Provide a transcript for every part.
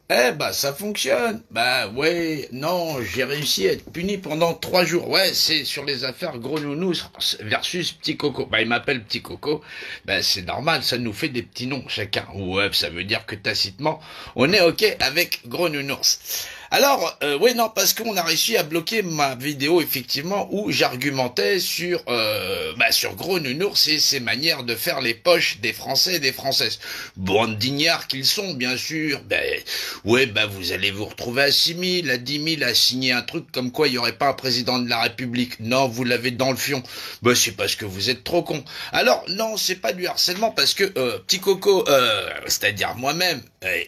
Eh bah ça fonctionne. Bah ouais, non, j'ai réussi à être puni pendant 3 jours. Ouais, c'est sur les affaires Gros Nounours versus Petit Coco. Bah il m'appelle Petit Coco. Bah c'est normal, ça nous fait des petits noms chacun. Ouais, ça veut dire que tacitement, on est ok avec Gros Nounours. Alors, ouais, non, parce qu'on a réussi à bloquer ma vidéo, effectivement, où j'argumentais sur Gros Nounours et ses manières de faire les poches des Français et des Françaises. Bande d'ignards qu'ils sont, bien sûr. Ben, ouais, bah vous allez vous retrouver à 6 000, à 10 000, à signer un truc comme quoi il n'y aurait pas un président de la République. Non, vous l'avez dans le fion. Bah c'est parce que vous êtes trop con. Alors non, c'est pas du harcèlement parce que Petit Coco, c'est-à-dire moi-même,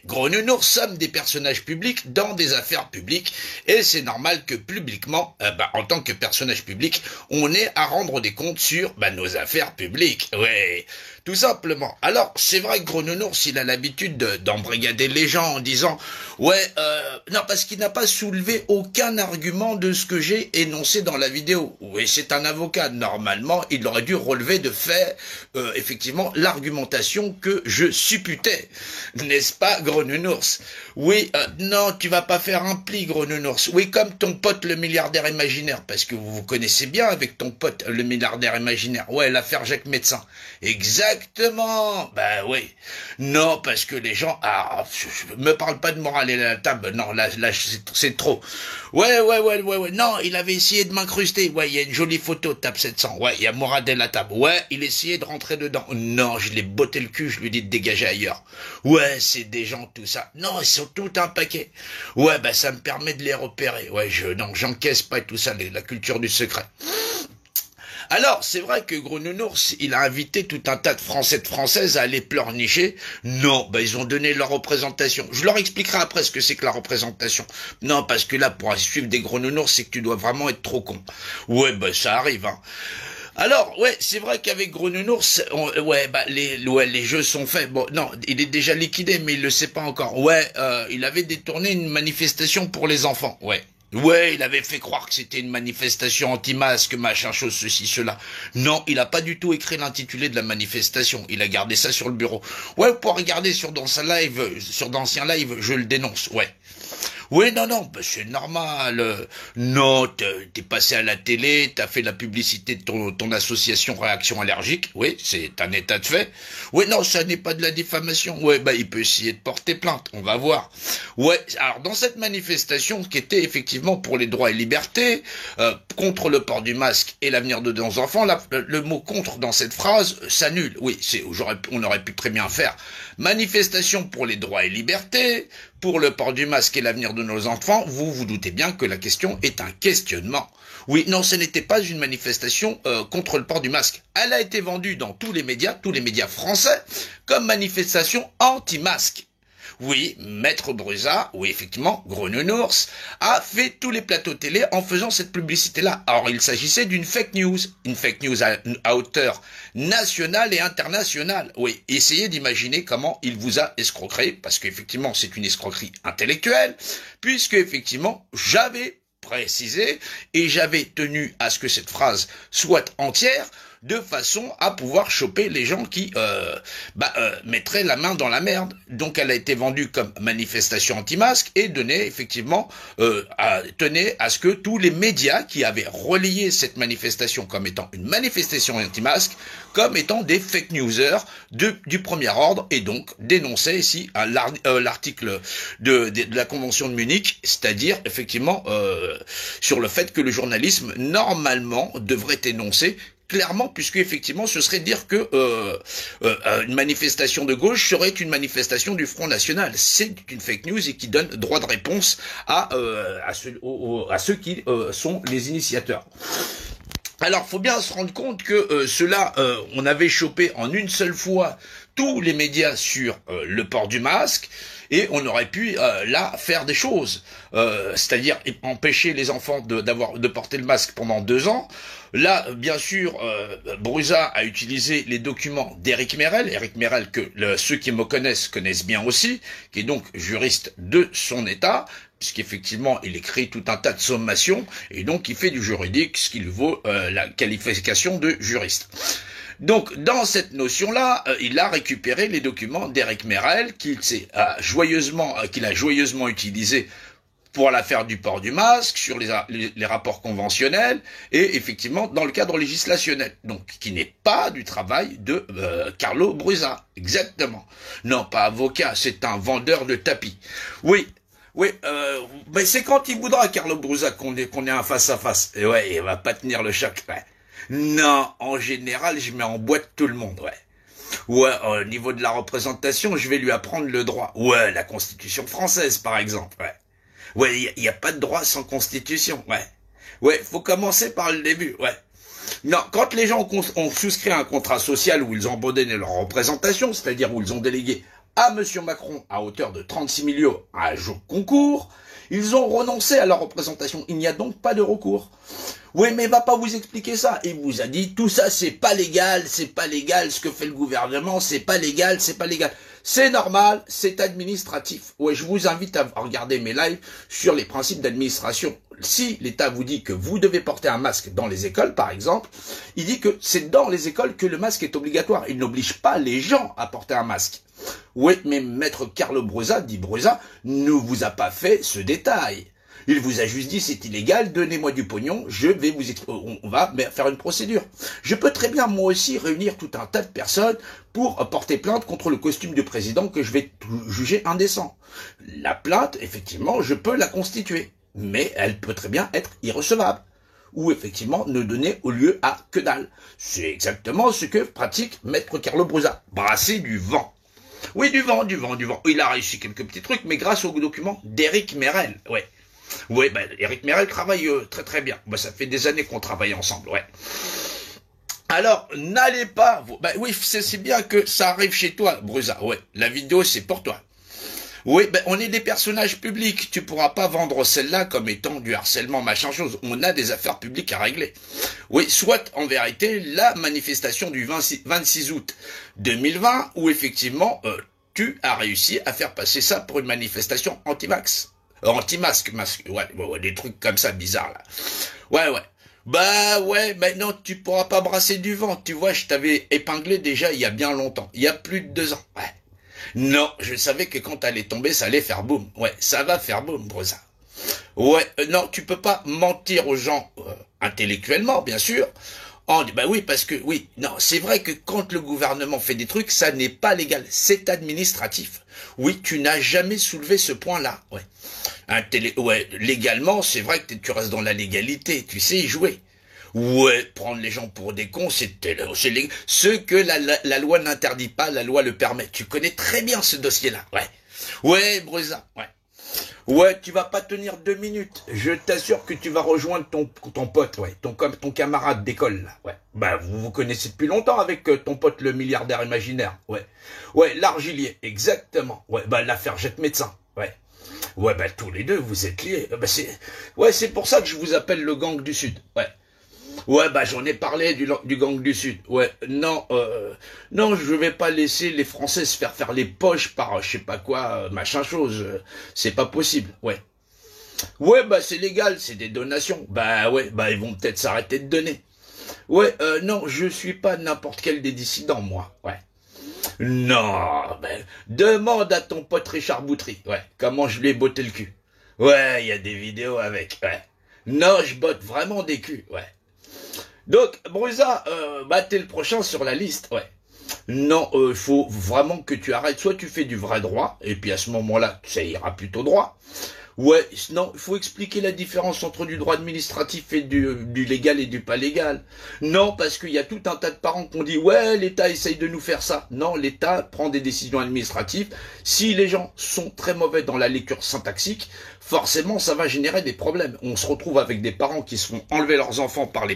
Gros Nounours, sommes des personnages publics dans des affaires publiques et c'est normal que publiquement, en tant que personnage public, on ait à rendre des comptes sur nos affaires publiques. Ouais. Tout simplement. Alors, c'est vrai que Gros Nounours, il a l'habitude d'embrigader les gens en disant ouais, non, parce qu'il n'a pas soulevé aucun argument de ce que j'ai énoncé dans la vidéo. Oui, c'est un avocat. Normalement, il aurait dû relever de fait, effectivement, l'argumentation que je supputais. N'est-ce pas, Gros Nounours? Oui, non, tu vas pas faire un pli, Gros Nounours. Oui, comme ton pote le milliardaire imaginaire, parce que vous vous connaissez bien avec ton pote le milliardaire imaginaire. Ouais, l'affaire Jacques Médecin. Exactement. Ben oui. Non, parce que les gens... Ah, me parle pas de morale à la table. Non, là, c'est trop. Ouais. Non, il avait essayé de m'incruster. Ouais, il y a une jolie photo de Table 700. Ouais, il y a Morad à la table. Ouais, il essayait de rentrer dedans. Non, je l'ai botté le cul, je lui dis de dégager ailleurs. Ouais, c'est des gens, tout ça. Non, ils sont tout un paquet. Ouais, ça me permet de les repérer. Ouais, non, j'encaisse pas tout ça, la culture du secret. Alors, c'est vrai que Gros Nounours, il a invité tout un tas de Français et de Françaises à aller pleurnicher. Non, ils ont donné leur représentation. Je leur expliquerai après ce que c'est que la représentation. Non, parce que là, pour suivre des Gros Nounours, c'est que tu dois vraiment être trop con. Ouais, ça arrive, hein. Alors, ouais, c'est vrai qu'avec Gros Nounours, les jeux sont faits. Bon, non, il est déjà liquidé, mais il le sait pas encore. Ouais, il avait détourné une manifestation pour les enfants. Ouais. Ouais, il avait fait croire que c'était une manifestation anti-masque, machin chose, ceci, cela. Non, il a pas du tout écrit l'intitulé de la manifestation. Il a gardé ça sur le bureau. Ouais, pour regarder sur d'anciens lives, je le dénonce. Ouais. Oui, non, c'est normal. Non, t'es passé à la télé, t'as fait la publicité de ton association Réaction Allergique. Oui, c'est un état de fait. Oui, non, ça n'est pas de la diffamation. Oui, il peut essayer de porter plainte. On va voir. Ouais, alors dans cette manifestation qui était effectivement pour les droits et libertés, contre le port du masque et l'avenir de nos enfants, le mot contre dans cette phrase s'annule. Oui, on aurait pu très bien faire manifestation pour les droits et libertés, pour le port du masque et l'avenir de nos enfants. Vous vous doutez bien que la question est un questionnement. Oui, non, ce n'était pas une manifestation contre le port du masque. Elle a été vendue dans tous les médias français, comme manifestation anti-masque. Oui, Maître Brusa, oui effectivement, Gros Nounours, a fait tous les plateaux télé en faisant cette publicité-là. Alors il s'agissait d'une fake news à hauteur nationale et internationale. Oui, essayez d'imaginer comment il vous a escroqué, parce qu'effectivement c'est une escroquerie intellectuelle, puisque effectivement j'avais précisé et j'avais tenu à ce que cette phrase soit entière, de façon à pouvoir choper les gens qui mettraient la main dans la merde. Donc elle a été vendue comme manifestation anti-masque et tenait à ce que tous les médias qui avaient relayé cette manifestation comme étant une manifestation anti-masque, comme étant des fake newsers du premier ordre, et donc dénonçaient ici l'article de la Convention de Munich, c'est-à-dire effectivement sur le fait que le journalisme normalement devrait énoncer clairement, puisque effectivement, ce serait dire que une manifestation de gauche serait une manifestation du Front National. C'est une fake news et qui donne droit de réponse à ceux qui sont les initiateurs. Alors, faut bien se rendre compte que on avait chopé en une seule fois tous les médias sur le port du masque, et on aurait pu là faire des choses, c'est-à-dire empêcher les enfants de porter le masque pendant 2 ans. Là, bien sûr, Brusa a utilisé les documents d'Éric Merel que ceux qui me connaissent bien aussi, qui est donc juriste de son État, puisqu'effectivement il écrit tout un tas de sommations, et donc il fait du juridique, ce qui lui vaut la qualification de juriste. Donc, dans cette notion-là, il a récupéré les documents d'Éric Merel qu'il a joyeusement utilisé pour l'affaire du port du masque, sur les rapports conventionnels, et effectivement dans le cadre législationnel, donc qui n'est pas du travail de Carlo Brusa, exactement. Non, pas avocat, c'est un vendeur de tapis. Oui, mais c'est quand il voudra, Carlo Brusa, qu'on ait un face-à-face. Et ouais, il va pas tenir le choc, ouais. Non, en général, je mets en boîte tout le monde, ouais. Ouais, au niveau de la représentation, je vais lui apprendre le droit. Ouais, la Constitution française, par exemple, ouais. Ouais, il y a pas de droit sans constitution, ouais. Ouais, faut commencer par le début, ouais. Non, quand les gens ont souscrit un contrat social où ils ont abandonné leur représentation, c'est-à-dire où ils ont délégué à Monsieur Macron à hauteur de 36 millions à un jour concours, ils ont renoncé à leur représentation. Il n'y a donc pas de recours. Oui, mais il va pas vous expliquer ça. Il vous a dit, tout ça, c'est pas légal, ce que fait le gouvernement, c'est pas légal. C'est normal, c'est administratif. Ouais, je vous invite à regarder mes lives sur les principes d'administration. Si l'État vous dit que vous devez porter un masque dans les écoles, par exemple, il dit que c'est dans les écoles que le masque est obligatoire. Il n'oblige pas les gens à porter un masque. Oui, mais maître Carlo Brusa, dit Brusa, ne vous a pas fait ce détail. Il vous a juste dit c'est illégal, donnez-moi du pognon, on va faire une procédure. Je peux très bien moi aussi réunir tout un tas de personnes pour porter plainte contre le costume du président que je vais juger indécent. La plainte, effectivement, je peux la constituer, mais elle peut très bien être irrecevable. Ou effectivement ne donner au lieu à que dalle. C'est exactement ce que pratique maître Carlo Brusa. Brasser du vent. Oui, du vent. Il a réussi quelques petits trucs, mais grâce aux documents d'Éric Merel, ouais. Oui, Éric Merel travaille très très bien. Ça fait des années qu'on travaille ensemble, ouais. Alors, n'allez pas... oui, c'est bien que ça arrive chez toi, Brusa. Ouais, la vidéo, c'est pour toi. Oui, on est des personnages publics. Tu pourras pas vendre celle-là comme étant du harcèlement, machin chose. On a des affaires publiques à régler. Oui, soit en vérité, la manifestation du 26 août 2020, où effectivement, tu as réussi à faire passer ça pour une manifestation anti-vax. Anti-masque, ouais, des trucs comme ça bizarres là. Ouais. Maintenant tu pourras pas brasser du vent. Tu vois, je t'avais épinglé déjà il y a bien longtemps. Il y a plus de 2 ans. Ouais. Non, je savais que quand t'allais tomber, ça allait faire boum. Ouais, ça va faire boum, Brusa. Ouais, non, tu peux pas mentir aux gens intellectuellement, bien sûr. Oui, parce que, oui, non, c'est vrai que quand le gouvernement fait des trucs, ça n'est pas légal, c'est administratif. Oui, tu n'as jamais soulevé ce point-là, ouais. Légalement, c'est vrai que tu restes dans la légalité, tu sais y jouer. Ouais, prendre les gens pour des cons, c'est ce que la loi n'interdit pas, la loi le permet. Tu connais très bien ce dossier-là, ouais. Ouais, Brusa, ouais. Ouais, tu vas pas tenir 2 minutes. Je t'assure que tu vas rejoindre ton pote, ouais, ton camarade d'école, là, ouais. Vous vous connaissez depuis longtemps avec ton pote le milliardaire imaginaire, ouais. Ouais, l'Argilier, exactement. Ouais, l'affaire Jette Médecin, ouais. Ouais, tous les deux, vous êtes liés. C'est pour ça que je vous appelle le gang du Sud, ouais. Ouais, j'en ai parlé du gang du Sud. Ouais, non, je vais pas laisser les Français se faire les poches par je sais pas quoi, machin chose. C'est pas possible, ouais. Ouais, c'est légal, c'est des donations. Ils vont peut-être s'arrêter de donner. Ouais, non, je suis pas n'importe quel des dissidents, moi, ouais. Non, demande à ton pote Richard Boutry, ouais, comment je lui ai botté le cul. Ouais, il y a des vidéos avec, ouais. Non, je botte vraiment des culs, ouais. Donc, Brusa, t'es le prochain sur la liste, ouais. Non, faut vraiment que tu arrêtes. Soit tu fais du vrai droit, et puis à ce moment-là, ça ira plutôt droit. Ouais, non, il faut expliquer la différence entre du droit administratif et du légal et du pas légal. Non, parce qu'il y a tout un tas de parents qui ont dit « Ouais, l'État essaye de nous faire ça ». Non, l'État prend des décisions administratives. Si les gens sont très mauvais dans la lecture syntaxique, forcément, ça va générer des problèmes. On se retrouve avec des parents qui se font enlever leurs enfants par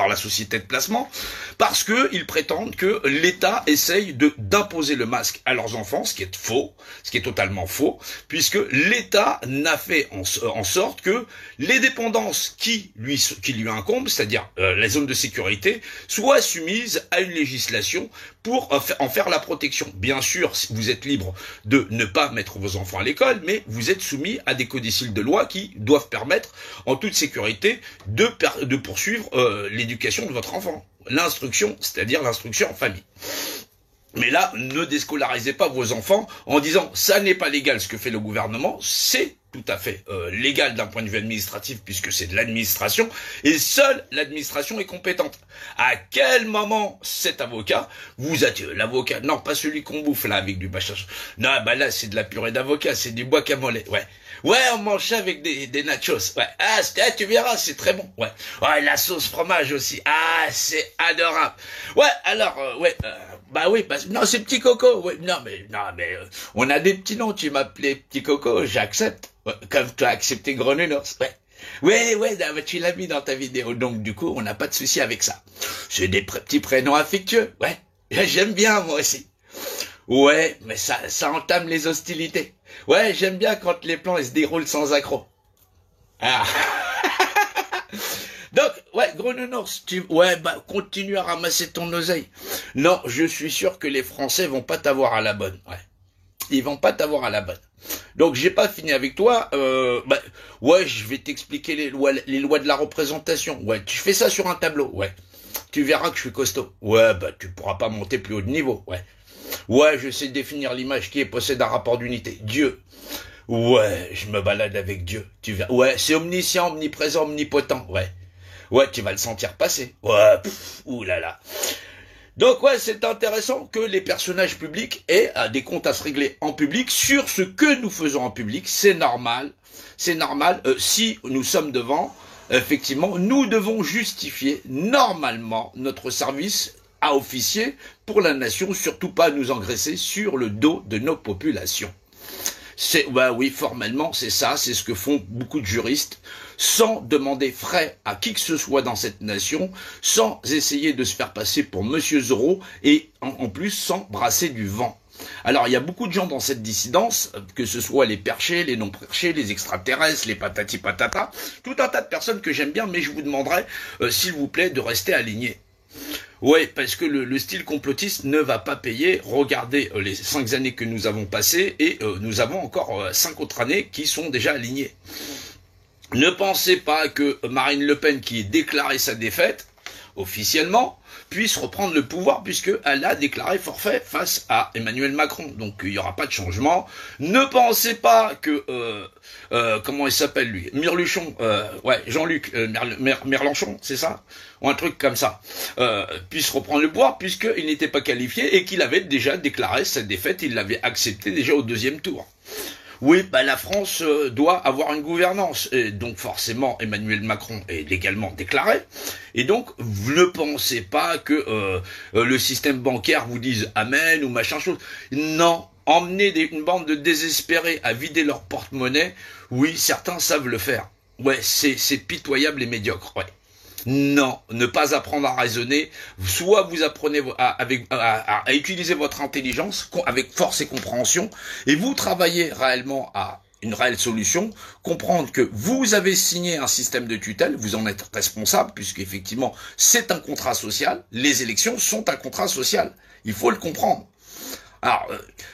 la société de placement parce que ils prétendent que l'État essaye d'imposer le masque à leurs enfants, ce qui est faux, ce qui est totalement faux, puisque l'État n'a fait en sorte que les dépendances qui lui incombent, c'est-à-dire les zones de sécurité, soient soumises à une législation pour en faire la protection. Bien sûr, vous êtes libre de ne pas mettre vos enfants à l'école, mais vous êtes soumis à des codicilles de loi qui doivent permettre, en toute sécurité, de poursuivre l'éducation de votre enfant. L'instruction, c'est-à-dire l'instruction en famille. Mais là, ne déscolarisez pas vos enfants en disant ça n'est pas légal ce que fait le gouvernement, c'est tout à fait légal d'un point de vue administratif puisque c'est de l'administration et seule l'administration est compétente. À quel moment cet avocat vous a dit l'avocat, non pas celui qu'on bouffe là avec du bachach, non bah là c'est de la purée d'avocat, c'est du guacamole, ouais. Ouais, on mange ça avec des nachos. Ouais. Ah, tu verras, c'est très bon. Ouais. Ouais, la sauce fromage aussi. Ah, c'est adorable. Ouais, alors, bah oui, non, c'est Petit Coco. Ouais, non, mais, on a des petits noms. Tu m'appelais Petit Coco, j'accepte. Ouais, comme tu as accepté Gros Nounours. Ouais. Ouais, non, mais tu l'as mis dans ta vidéo. Donc, du coup, on n'a pas de souci avec ça. C'est des petits prénoms affectueux. Ouais. J'aime bien, moi aussi. Ouais, mais ça entame les hostilités. Ouais, j'aime bien quand les plans ils se déroulent sans accroc. Ah. Donc, ouais, Gros Nounours, continue à ramasser ton oseille. Non, je suis sûr que les Français vont pas t'avoir à la bonne. Ouais. Ils vont pas t'avoir à la bonne. Donc, j'ai pas fini avec toi. Ouais, je vais t'expliquer les lois de la représentation. Ouais, tu fais ça sur un tableau. Ouais. Tu verras que je suis costaud. Ouais, tu pourras pas monter plus haut de niveau. Ouais. Ouais, je sais définir l'image qui possède un rapport d'unité. Dieu. Ouais, je me balade avec Dieu. Tu verras. Ouais, c'est omniscient, omniprésent, omnipotent. Ouais. Ouais, tu vas le sentir passer. Ouais, oulala. Donc ouais, c'est intéressant que les personnages publics aient des comptes à se régler en public sur ce que nous faisons en public. C'est normal. C'est normal. Si nous sommes devant, effectivement, nous devons justifier normalement notre service à officier pour la nation, surtout pas nous engraisser sur le dos de nos populations. Oui, formellement, c'est ça, c'est ce que font beaucoup de juristes, sans demander frais à qui que ce soit dans cette nation, sans essayer de se faire passer pour Monsieur Zorro, et en plus sans brasser du vent. Alors, il y a beaucoup de gens dans cette dissidence, que ce soit les perchés, les non-perchés, les extraterrestres, les patati patata, tout un tas de personnes que j'aime bien, mais je vous demanderai, s'il vous plaît, de rester alignés. Ouais, parce que le style complotiste ne va pas payer. Regardez les 5 années que nous avons passées et nous avons encore 5 autres années qui sont déjà alignées. Ne pensez pas que Marine Le Pen, qui a déclaré sa défaite, officiellement, puisse reprendre le pouvoir puisqu'elle a déclaré forfait face à Emmanuel Macron. Donc il n'y aura pas de changement. Ne pensez pas que, comment il s'appelle lui, Mirluchon, Jean-Luc Merlanchon, c'est ça, ou un truc comme ça, puisse reprendre le pouvoir puisqu'il n'était pas qualifié et qu'il avait déjà déclaré sa défaite, il l'avait accepté déjà au 2e tour. Oui, la France doit avoir une gouvernance. Et donc forcément, Emmanuel Macron est légalement déclaré. Et donc, vous ne pensez pas que le système bancaire vous dise amen ou machin chose. Non, emmener une bande de désespérés à vider leur porte-monnaie, oui, certains savent le faire. Ouais, c'est pitoyable et médiocre, ouais. Non, ne pas apprendre à raisonner. Soit vous apprenez à utiliser votre intelligence avec force et compréhension, et vous travaillez réellement à une réelle solution, comprendre que vous avez signé un système de tutelle, vous en êtes responsable, puisqu'effectivement c'est un contrat social, les élections sont un contrat social, il faut le comprendre. Alors,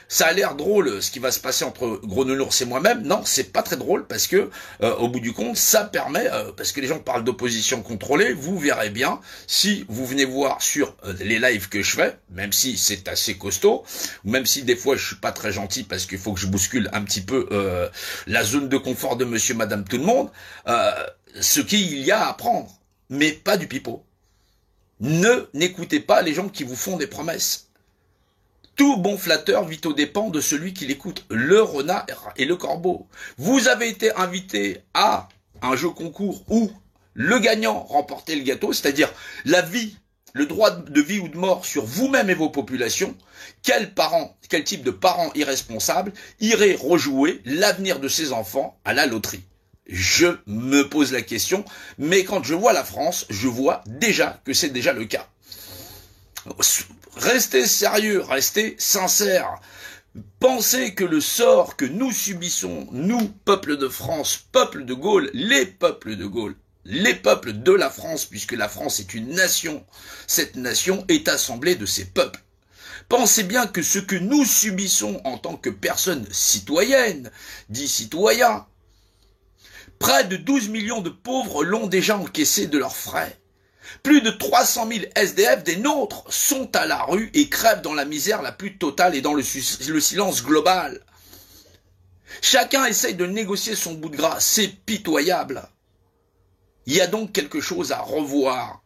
ça a l'air drôle ce qui va se passer entre Gros Nounours et moi-même. Non, c'est pas très drôle parce que, au bout du compte, ça permet, parce que les gens parlent d'opposition contrôlée, vous verrez bien, si vous venez voir sur les lives que je fais, même si c'est assez costaud, ou même si des fois je suis pas très gentil parce qu'il faut que je bouscule un petit peu la zone de confort de monsieur, madame, tout le monde, ce qu'il y a à apprendre, mais pas du pipeau. N'écoutez pas les gens qui vous font des promesses. Tout bon flatteur vit aux dépens de celui qui l'écoute, le renard et le corbeau. Vous avez été invité à un jeu concours où le gagnant remportait le gâteau, c'est-à-dire la vie, le droit de vie ou de mort sur vous-même et vos populations. Quel type de parents irresponsables irait rejouer l'avenir de ses enfants à la loterie? Je me pose la question, mais quand je vois la France, je vois déjà que c'est déjà le cas. Restez sérieux, restez sincères. Pensez que le sort que nous subissons, nous, peuple de France, peuple de Gaulle, les peuples de Gaulle, les peuples de la France, puisque la France est une nation, cette nation est assemblée de ses peuples. Pensez bien que ce que nous subissons en tant que personnes citoyennes, dits citoyens, près de 12 millions de pauvres l'ont déjà encaissé de leurs frais. Plus de 300 000 SDF des nôtres sont à la rue et crèvent dans la misère la plus totale et dans le silence global. Chacun essaye de négocier son bout de gras, c'est pitoyable. Il y a donc quelque chose à revoir.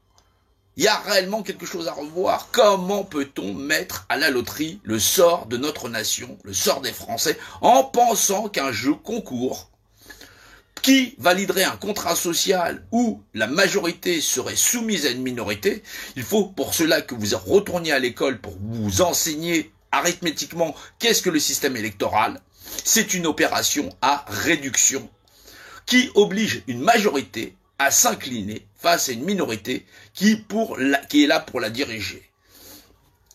Il y a réellement quelque chose à revoir. Comment peut-on mettre à la loterie le sort de notre nation, le sort des Français, en pensant qu'un jeu concours qui validerait un contrat social où la majorité serait soumise à une minorité? Il faut pour cela que vous retourniez à l'école pour vous enseigner arithmétiquement qu'est-ce que le système électoral. C'est une opération à réduction qui oblige une majorité à s'incliner face à une minorité qui est là pour la diriger.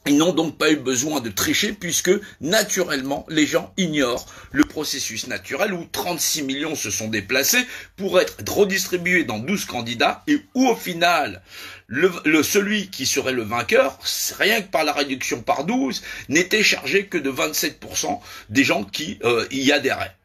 Ils n'ont donc pas eu besoin de tricher puisque, naturellement, les gens ignorent le processus naturel où 36 millions se sont déplacés pour être redistribués dans 12 candidats et où, au final, celui qui serait le vainqueur, rien que par la réduction par 12, n'était chargé que de 27% des gens qui y adhéraient.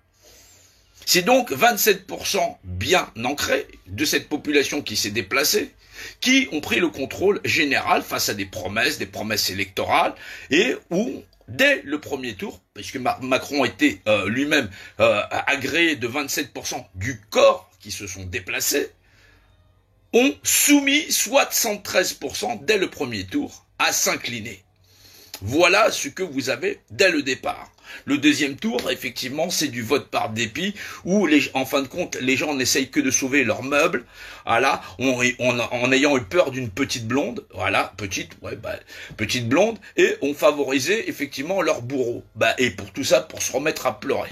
C'est donc 27% bien ancrés de cette population qui s'est déplacée, qui ont pris le contrôle général face à des promesses électorales, et où, dès le premier tour, puisque Macron était lui-même agréé de 27% du corps qui se sont déplacés, ont soumis 73% dès le premier tour à s'incliner. Voilà ce que vous avez dès le départ. Le deuxième tour, effectivement, c'est du vote par dépit, où, en fin de compte, les gens n'essayent que de sauver leurs meubles, voilà, en ayant eu peur d'une petite blonde, voilà, petite blonde, et ont favorisé, effectivement, leur bourreau. Et pour tout ça, pour se remettre à pleurer.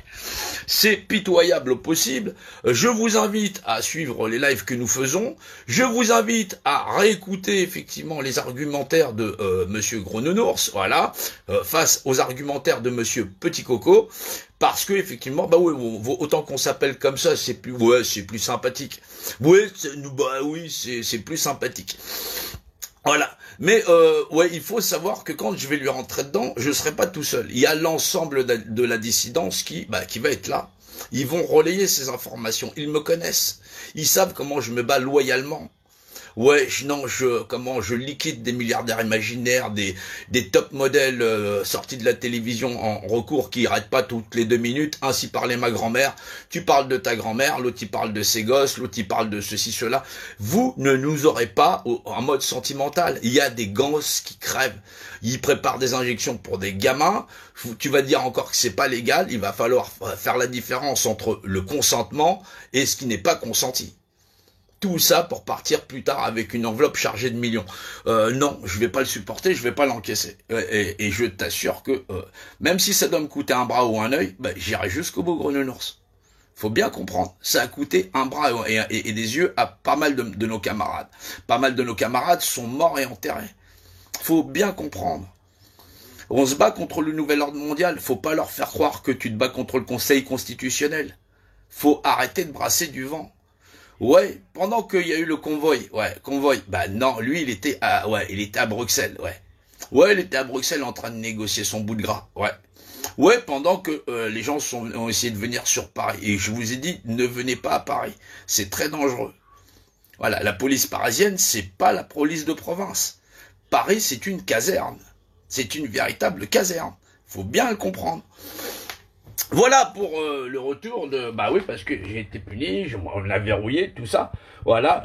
C'est pitoyable au possible. Je vous invite à suivre les lives que nous faisons. Je vous invite à réécouter, effectivement, les argumentaires de Monsieur Gros Nounours, voilà, face aux argumentaires de Monsieur Petit Coco, parce que effectivement, autant qu'on s'appelle comme ça, c'est plus sympathique. C'est plus sympathique. Voilà. Mais il faut savoir que quand je vais lui rentrer dedans, je serai pas tout seul. Il y a l'ensemble de la dissidence qui va être là. Ils vont relayer ces informations. Ils me connaissent. Ils savent comment je me bats loyalement. Comment je liquide des milliardaires imaginaires, des top modèles sortis de la télévision en recours qui n'arrêtent pas toutes les 2 minutes. Ainsi parlait ma grand-mère. Tu parles de ta grand-mère, l'autre il parle de ses gosses, l'autre il parle de ceci, cela. Vous ne nous aurez pas en mode sentimental. Il y a des gosses qui crèvent. Ils préparent des injections pour des gamins. Tu vas dire encore que c'est pas légal. Il va falloir faire la différence entre le consentement et ce qui n'est pas consenti. Tout ça pour partir plus tard avec une enveloppe chargée de millions. Non, je vais pas le supporter, je vais pas l'encaisser. Et je t'assure que même si ça doit me coûter un bras ou un œil, j'irai jusqu'au bout, Gros Nounours. Faut bien comprendre, ça a coûté un bras et des yeux à pas mal de nos camarades. Pas mal de nos camarades sont morts et enterrés. Faut bien comprendre. On se bat contre le nouvel ordre mondial. Faut pas leur faire croire que tu te bats contre le Conseil constitutionnel. Faut arrêter de brasser du vent. Pendant qu'il y a eu le convoi. Non, lui, il était à Bruxelles, il était à Bruxelles en train de négocier son bout de gras, pendant que les gens ont essayé de venir sur Paris. Et je vous ai dit, ne venez pas à Paris. C'est très dangereux. Voilà, la police parisienne, c'est pas la police de province. Paris, c'est une caserne. C'est une véritable caserne. Faut bien le comprendre. Voilà pour le retour de... parce que j'ai été puni, on l'a verrouillé, tout ça. Voilà,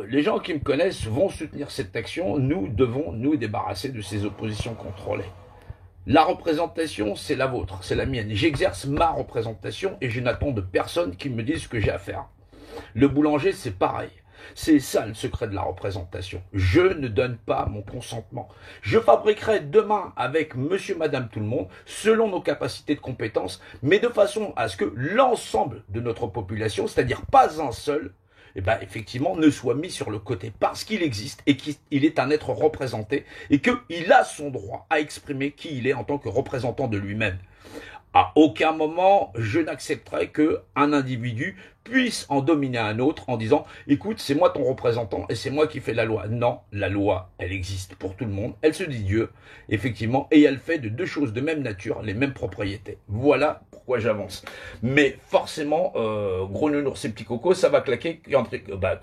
les gens qui me connaissent vont soutenir cette action. Nous devons nous débarrasser de ces oppositions contrôlées. La représentation, c'est la vôtre, c'est la mienne. J'exerce ma représentation et je n'attends de personne qui me dise ce que j'ai à faire. Le boulanger, c'est pareil. C'est ça le secret de la représentation. Je ne donne pas mon consentement. Je fabriquerai demain avec monsieur, madame, tout le monde, selon nos capacités de compétences, mais de façon à ce que l'ensemble de notre population, c'est-à-dire pas un seul, effectivement, ne soit mis sur le côté parce qu'il existe et qu'il est un être représenté et qu'il a son droit à exprimer qui il est en tant que représentant de lui-même. À aucun moment, je n'accepterai qu'un individu puisse en dominer un autre en disant « Écoute, c'est moi ton représentant et c'est moi qui fais la loi ». Non, la loi, elle existe pour tout le monde. Elle se dit Dieu, effectivement, et elle fait de deux choses de même nature, les mêmes propriétés. Voilà pourquoi j'avance. Mais forcément, gros nounours et petits cocos, ça va claquer.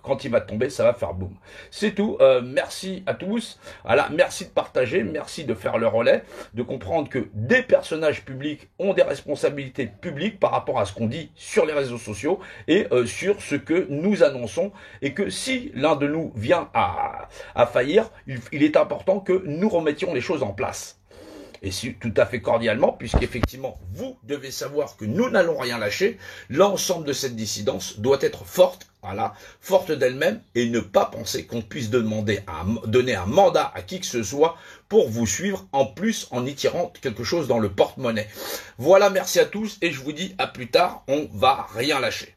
Quand il va tomber, ça va faire boum. C'est tout. Merci à tous. Voilà, merci de partager, merci de faire le relais, de comprendre que des personnages publics ont des responsabilités publiques par rapport à ce qu'on dit sur les réseaux sociaux et sur ce que nous annonçons, et que si l'un de nous vient à faillir, il est important que nous remettions les choses en place. Et tout à fait cordialement, puisqu'effectivement, vous devez savoir que nous n'allons rien lâcher. L'ensemble de cette dissidence doit être forte, voilà, forte d'elle-même, et ne pas penser qu'on puisse donner un mandat à qui que ce soit pour vous suivre, en plus en y tirant quelque chose dans le porte-monnaie. Voilà, merci à tous, et je vous dis à plus tard, on va rien lâcher.